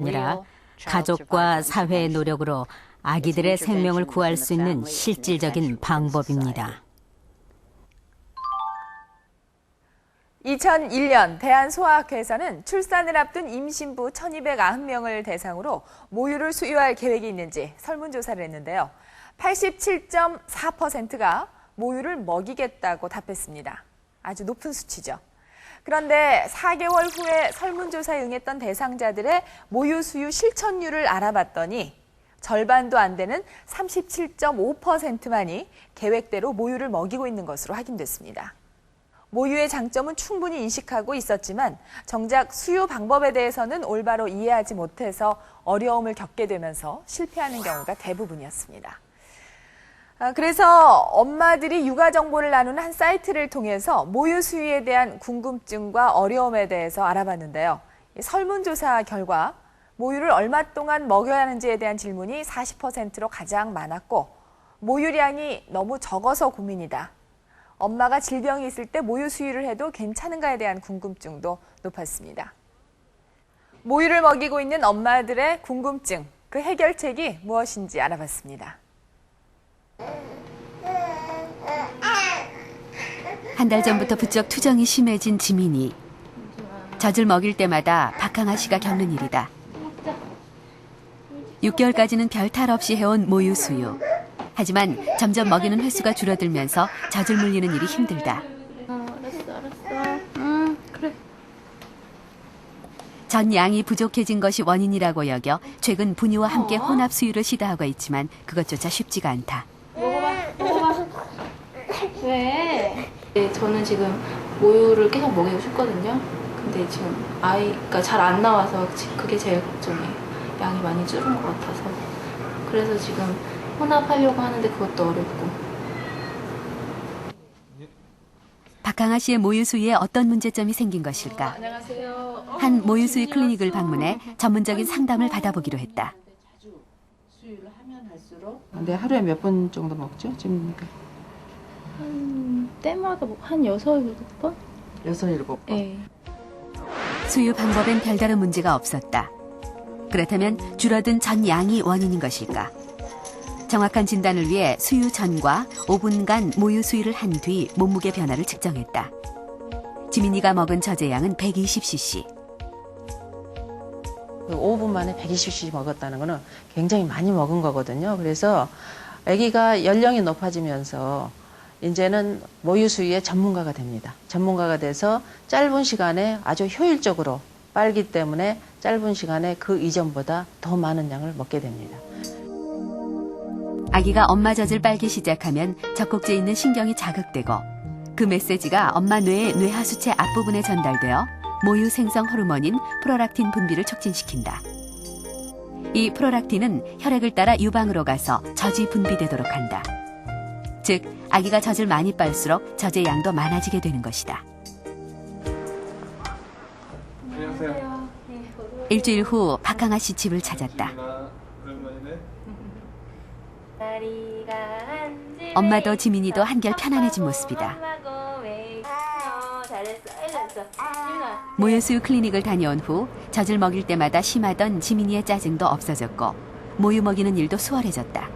아니라 가족과 사회의 노력으로 아기들의 생명을 구할 수 있는 실질적인 방법입니다. 2001년 대한소아학회에서는 출산을 앞둔 임신부 1,290명을 대상으로 모유를 수유할 계획이 있는지 설문조사를 했는데요. 87.4%가 모유를 먹이겠다고 답했습니다. 아주 높은 수치죠. 그런데 4개월 후에 설문조사에 응했던 대상자들의 모유 수유 실천율을 알아봤더니 절반도 안 되는 37.5%만이 계획대로 모유를 먹이고 있는 것으로 확인됐습니다. 모유의 장점은 충분히 인식하고 있었지만 정작 수유 방법에 대해서는 올바로 이해하지 못해서 어려움을 겪게 되면서 실패하는 경우가 대부분이었습니다. 그래서 엄마들이 육아 정보를 나누는 한 사이트를 통해서 모유 수유에 대한 궁금증과 어려움에 대해서 알아봤는데요. 설문조사 결과 모유를 얼마 동안 먹여야 하는지에 대한 질문이 40%로 가장 많았고, 모유량이 너무 적어서 고민이다. 엄마가 질병이 있을 때 모유 수유를 해도 괜찮은가에 대한 궁금증도 높았습니다. 모유를 먹이고 있는 엄마들의 궁금증, 그 해결책이 무엇인지 알아봤습니다. 한 달 전부터 부쩍 투정이 심해진 지민이. 젖을 먹일 때마다 박항아 씨가 겪는 일이다. 6개월까지는 별 탈 없이 해온 모유 수유. 하지만 점점 먹이는 횟수가 줄어들면서 젖을 물리는 일이 힘들다. 알았어. 그래. 전 양이 부족해진 것이 원인이라고 여겨 최근 분유와 함께 혼합 수유를 시도하고 있지만 그것조차 쉽지가 않다. 먹어봐. 왜? 네, 저는 지금 모유를 계속 먹이고 싶거든요. 근데 지금 아이가 잘 안 나와서 그게 제일 걱정이에요. 양이 많이 줄은 것 같아서. 그래서 지금 혼합하려고 하는데 그것도 어렵고. 박항아 씨의 모유 수유에 어떤 문제점이 생긴 것일까? 안녕하세요. 한 모유 수유 클리닉을 방문해 전문적인 상담을 받아보기로 했다. 수유를 하면 할수록. 근데 하루에 몇 번 정도 먹죠? 지금 때마다 한 6, 7번? 6, 7번? 네. 수유 방법엔 별다른 문제가 없었다. 그렇다면 줄어든 전 양이 원인인 것일까? 정확한 진단을 위해 수유 전과 5분간 모유 수유를 한 뒤 몸무게 변화를 측정했다. 지민이가 먹은 젖의 양은 120cc. 5분 만에 120cc 먹었다는 거는 굉장히 많이 먹은 거거든요. 그래서 아기가 연령이 높아지면서 이제는 모유 수유의 전문가가 됩니다. 전문가가 돼서 짧은 시간에 아주 효율적으로 빨기 때문에 짧은 시간에 그 이전보다 더 많은 양을 먹게 됩니다. 아기가 엄마 젖을 빨기 시작하면 젖꼭지에 있는 신경이 자극되고 그 메시지가 엄마 뇌의 뇌하수체 앞부분에 전달되어 모유 생성 호르몬인 프롤락틴 분비를 촉진시킨다. 이 프롤락틴은 혈액을 따라 유방으로 가서 젖이 분비되도록 한다. 즉, 아기가 젖을 많이 빨수록 젖의 양도 많아지게 되는 것이다. 안녕하세요. 일주일 후 박항아 씨 집을 찾았다. 엄마도 지민이도 한결 편안해진 모습이다. 모유 수유 클리닉을 다녀온 후 젖을 먹일 때마다 심하던 지민이의 짜증도 없어졌고 모유 먹이는 일도 수월해졌다.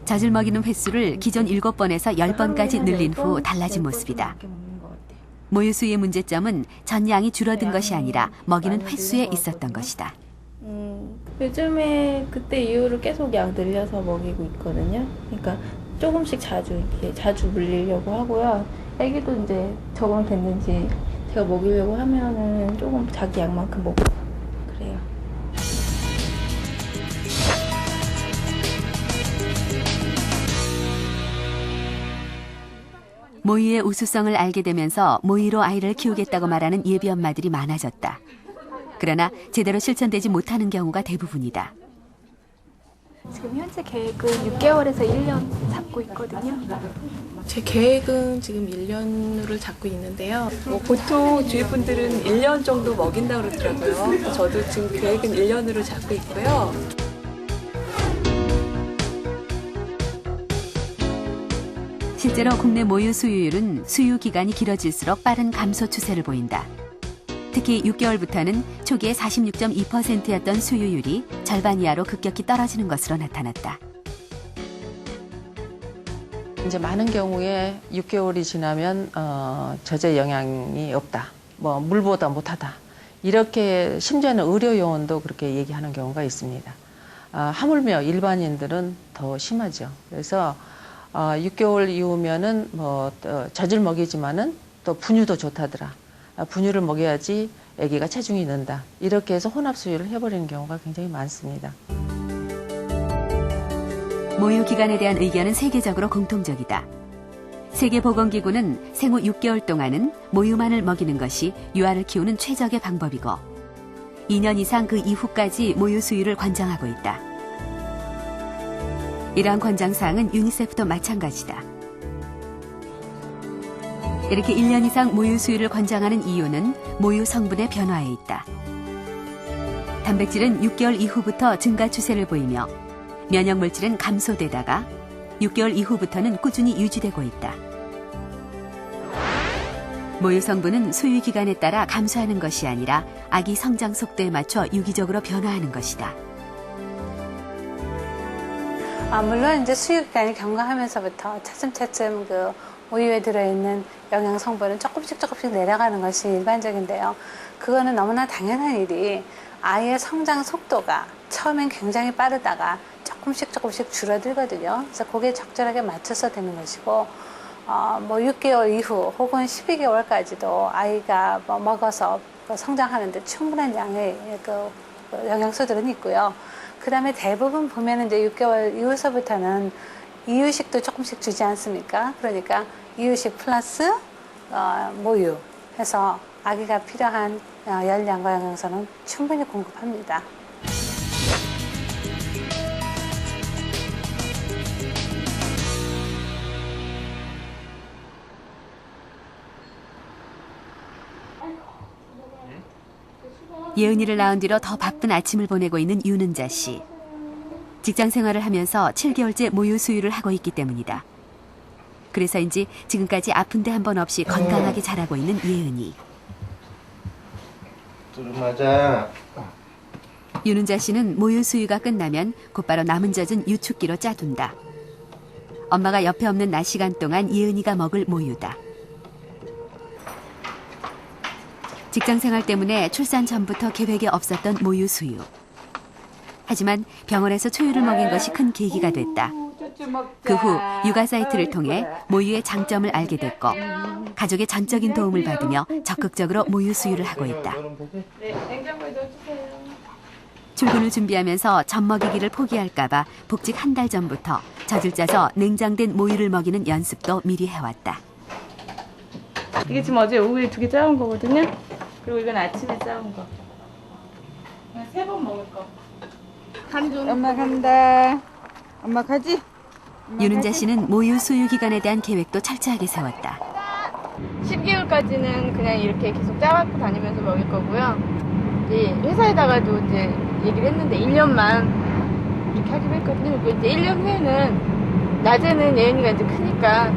젖을 먹이는 횟수를 기존 7번에서 10번까지 늘린 후 달라진 모습이다. 모유 수유의 문제점은 전 양이 줄어든 것이 아니라 먹이는 횟수에 있었던 것이다. 요즘에 그때 이후로 계속 양 늘려서 먹이고 있거든요. 그러니까 조금씩 자주 물리려고 하고요. 애기도 이제 적응됐는지 제가 먹이려고 하면은 조금 자기 양만큼 먹고 그래요. 모유의 우수성을 알게 되면서 모유로 아이를 키우겠다고 말하는 예비 엄마들이 많아졌다. 그러나 제대로 실천되지 못하는 경우가 대부분이다. 지금 현재 계획은 6개월에서 1년 잡고 있거든요. 제 계획은 지금 1년으로 잡고 있는데요. 보통 주위 분들은 1년 정도 먹인다고 그러더라고요. 저도 지금 계획은 1년으로 잡고 있고요. 실제로 국내 모유 수유율은 수유 기간이 길어질수록 빠른 감소 추세를 보인다. 특히 6개월부터는 초기에 46.2%였던 수유율이 절반 이하로 급격히 떨어지는 것으로 나타났다. 이제 많은 경우에 6개월이 지나면 저제 영향이 없다. 뭐 물보다 못하다. 이렇게 심지어는 의료 요원도 그렇게 얘기하는 경우가 있습니다. 하물며 일반인들은 더 심하죠. 그래서 6개월 이후면은 뭐 젖을 먹이지만은 또 분유도 좋다더라. 분유를 먹여야지 아기가 체중이 는다. 이렇게 해서 혼합 수유를 해버리는 경우가 굉장히 많습니다. 모유 기간에 대한 의견은 세계적으로 공통적이다. 세계보건기구는 생후 6개월 동안은 모유만을 먹이는 것이 유아를 키우는 최적의 방법이고 2년 이상 그 이후까지 모유 수유를 권장하고 있다. 이러한 권장사항은 유니세프도 마찬가지다. 이렇게 1년 이상 모유 수유를 권장하는 이유는 모유 성분의 변화에 있다. 단백질은 6개월 이후부터 증가 추세를 보이며 면역물질은 감소되다가 6개월 이후부터는 꾸준히 유지되고 있다. 모유 성분은 수유 기간에 따라 감소하는 것이 아니라 아기 성장 속도에 맞춰 유기적으로 변화하는 것이다. 물론 이제 수유 기간이 경과하면서부터 차츰차츰 그 모유에 들어있는 영양 성분은 조금씩 내려가는 것이 일반적인데요. 그거는 너무나 당연한 일이 아이의 성장 속도가 처음엔 굉장히 빠르다가 조금씩 줄어들거든요. 그래서 그게 적절하게 맞춰서 되는 것이고, 뭐 6개월 이후 혹은 12개월까지도 아이가 뭐 먹어서 성장하는데 충분한 양의 그 영양소들은 있고요. 그 다음에 대부분 보면 이제 6개월 이후서부터는 이유식도 조금씩 주지 않습니까? 그러니까 이유식 플러스 모유 해서 아기가 필요한 열량과 영양소는 충분히 공급합니다. 예은이를 낳은 뒤로 더 바쁜 아침을 보내고 있는 윤은자 씨. 직장 생활을 하면서 7개월째 모유 수유를 하고 있기 때문이다. 그래서인지 지금까지 아픈 데 한 번 없이 건강하게 자라고 있는 예은이. 맞아. 윤은자 씨는 모유 수유가 끝나면 곧바로 남은 젖은 유축기로 짜둔다. 엄마가 옆에 없는 낮 시간 동안 예은이가 먹을 모유다. 직장 생활 때문에 출산 전부터 계획에 없었던 모유 수유. 하지만 병원에서 초유를 먹인 것이 큰 계기가 됐다. 그 후 육아 사이트를 통해 모유의 장점을 알게 됐고 가족의 전적인 도움을 받으며 적극적으로 모유 수유를 하고 있다. 출근을 준비하면서 젖 먹이기를 포기할까봐 복직 한 달 전부터 젖을 짜서 냉장된 모유를 먹이는 연습도 미리 해왔다. 이게 지금 어제 오후에 2개 짜온 거거든요. 그리고 이건 아침에 짜온 거. 3번 먹을 거. 엄마 간다. 엄마 가지? 윤은자 씨는 모유 수유 기간에 대한 계획도 철저하게 세웠다. 10개월까지는 그냥 이렇게 계속 짜갖고 다니면서 먹일 거고요. 이제 회사에다가도 이제 얘기를 했는데 1년만 이렇게 하기로 했거든요. 그리고 이제 1년 후에는 낮에는 예은이가 이제 크니까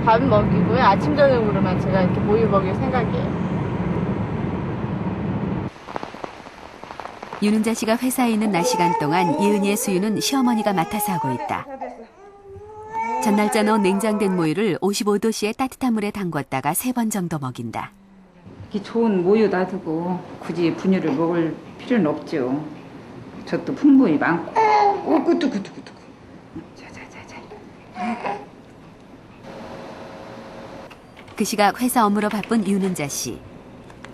밥 먹이고요. 아침 저녁으로만 제가 이렇게 모유 먹일 생각이에요. 윤은자 씨가 회사에 있는 낮 시간 동안 예은이의 수유는 시어머니가 맡아서 하고 있다. 전날짜 넣은 냉장된 모유를 55도씨의 따뜻한 물에 담궜다가 3번 정도 먹인다. 이렇게 좋은 모유 놔두고 굳이 분유를 먹을 필요는 없죠. 젖도 풍부히 많고. 꾸뚝꾸뚝꾸뚝. 자자자자. 그 시각 회사 업무로 바쁜 윤은자 씨.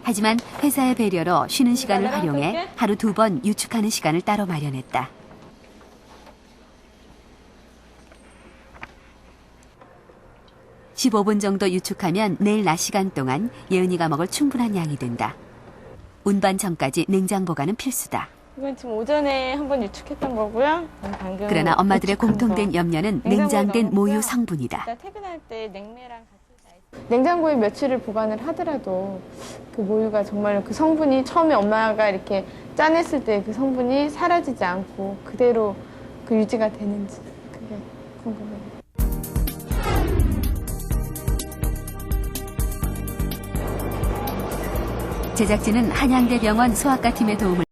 하지만 회사의 배려로 쉬는 시간을 활용해 하루 2번 유축하는 시간을 따로 마련했다. (15분) 정도 유축하면 내일 낮 시간 동안 예은이가 먹을 충분한 양이 된다. 운반 전까지 냉장 보관은 필수다. 이건 지금 오전에 한번 유축했던 거고요. 방금 그러나 엄마들의 공통된 염려는 냉장된 모유 성분이다. 퇴근할 때 냉매랑 같이 냉장고에 며칠을 보관을 하더라도 그 모유가 정말 그 성분이 처음에 엄마가 이렇게 짜냈을 때 그 성분이 사라지지 않고 그대로 그 유지가 되는지 그게 궁금해요. 제작진은 한양대병원 소아과 팀의 도움을